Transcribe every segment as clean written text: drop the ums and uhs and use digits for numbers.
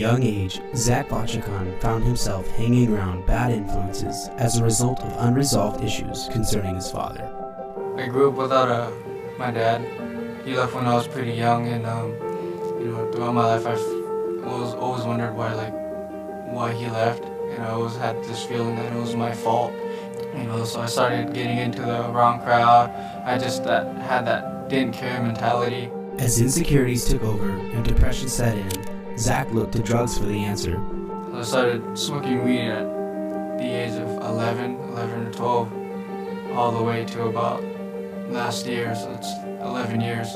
young age, Zach Bachachan found himself hanging around bad influences as a result of unresolved issues concerning his father. I grew up without my dad. He left when I was pretty young, and throughout my life, I've always wondered why he left, and I always had this feeling that it was my fault. So I started getting into the wrong crowd. I just had that didn't care mentality. As insecurities took over and depression set in, Zach looked to drugs for the answer. So I started smoking weed at the age of 11 or 12, all the way to about last year, so it's 11 years.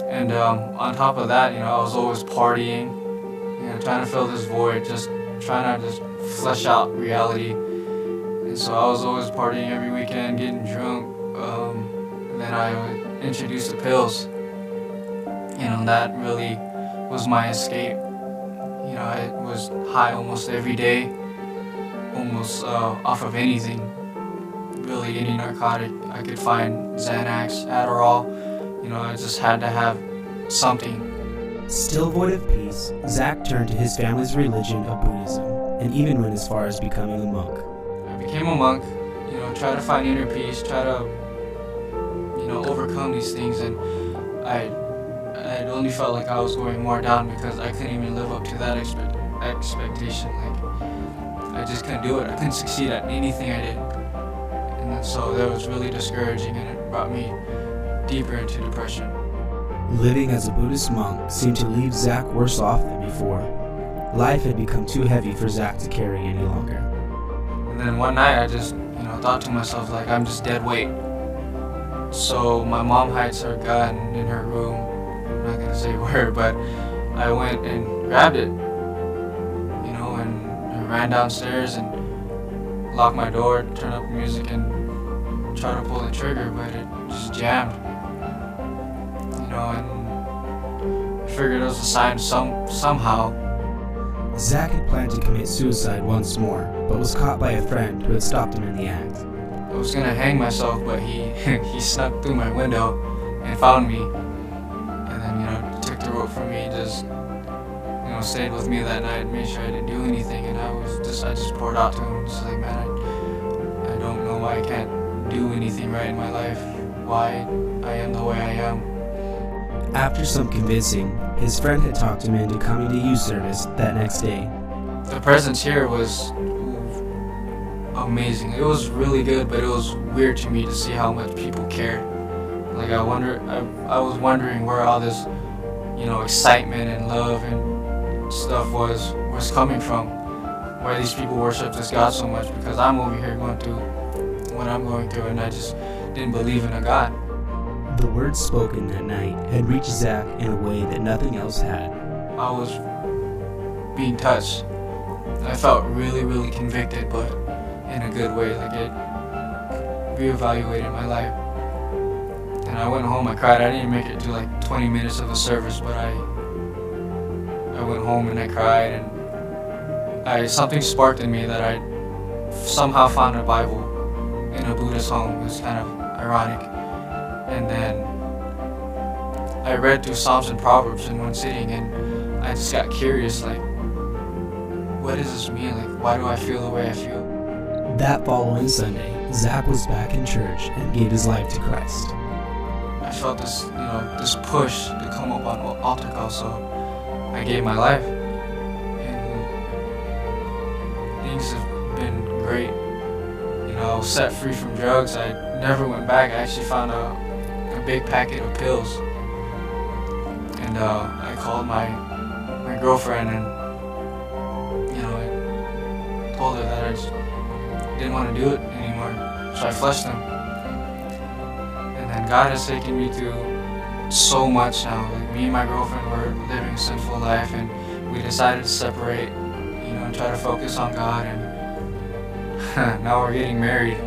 And on top of that, I was always partying, trying to fill this void, just trying to just flesh out reality. And so I was always partying every weekend, getting drunk. And then I would introduce the pills. That really was my escape. I was high almost every day, almost off of anything. Really, any narcotic I could find, Xanax, Adderall. I just had to have something. Still void of peace, Zach turned to his family's religion of Buddhism, and even went as far as becoming a monk. I became a monk, try to find inner peace, try to, overcome these things, and I only felt like I was going more down because I couldn't even live up to that expectation. I just couldn't do it. I couldn't succeed at anything I did. And so that was really discouraging, and it brought me deeper into depression. Living as a Buddhist monk seemed to leave Zach worse off than before. Life had become too heavy for Zach to carry any longer. And then one night I just, thought to myself, I'm just dead weight. So my mom hides her gun in her room. I'm not gonna say where, but I went and grabbed it, and I ran downstairs and locked my door, turned up the music, and tried to pull the trigger, but it just jammed. And I figured it was a sign somehow. Zach had planned to commit suicide once more, but was caught by a friend who had stopped him in the act. I was gonna hang myself, but he snuck through my window and found me, and then took the rope from me, just stayed with me that night, made sure I didn't do anything, and I just poured out to him, just like, man, I don't know why I can't do anything right in my life, why I am the way I am. After some convincing, his friend had talked him into coming to youth service that next day. The presence here was amazing. It was really good, but it was weird to me to see how much people cared. I was wondering where all this, excitement and love and stuff was coming from. Why these people worship this God so much, because I'm over here going through what I'm going through, and I just didn't believe in a God. The words spoken that night had reached Zach in a way that nothing else had. I was being touched. I felt really, really convicted, but in a good way. It reevaluated my life. And I went home, I cried. I didn't make it to 20 minutes of the service, but I went home and I cried, and something sparked in me that I somehow found a Bible in a Buddhist home. It was kind of ironic. And then I read through Psalms and Proverbs in one sitting, and I just got curious, what does this mean? Why do I feel the way I feel? That following Sunday, Zach was back in church and gave his life to Christ. I felt this, this push to come up on altar call, so I gave my life. And things have been great. I was set free from drugs. I never went back. I actually found a big packet of pills. And I called my girlfriend, and I told her that I just didn't want to do it anymore. So I flushed them. And then God has taken me through so much now. Me and my girlfriend were living a sinful life, and we decided to separate, and try to focus on God, and now we're getting married.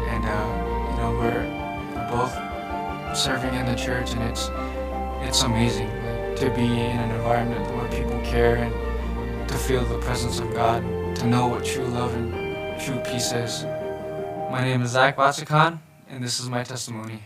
And we're both serving in the church, and it's amazing to be in an environment where people care, and to feel the presence of God, to know what true love and true peace is. My name is Zach Bachachan, and this is my testimony.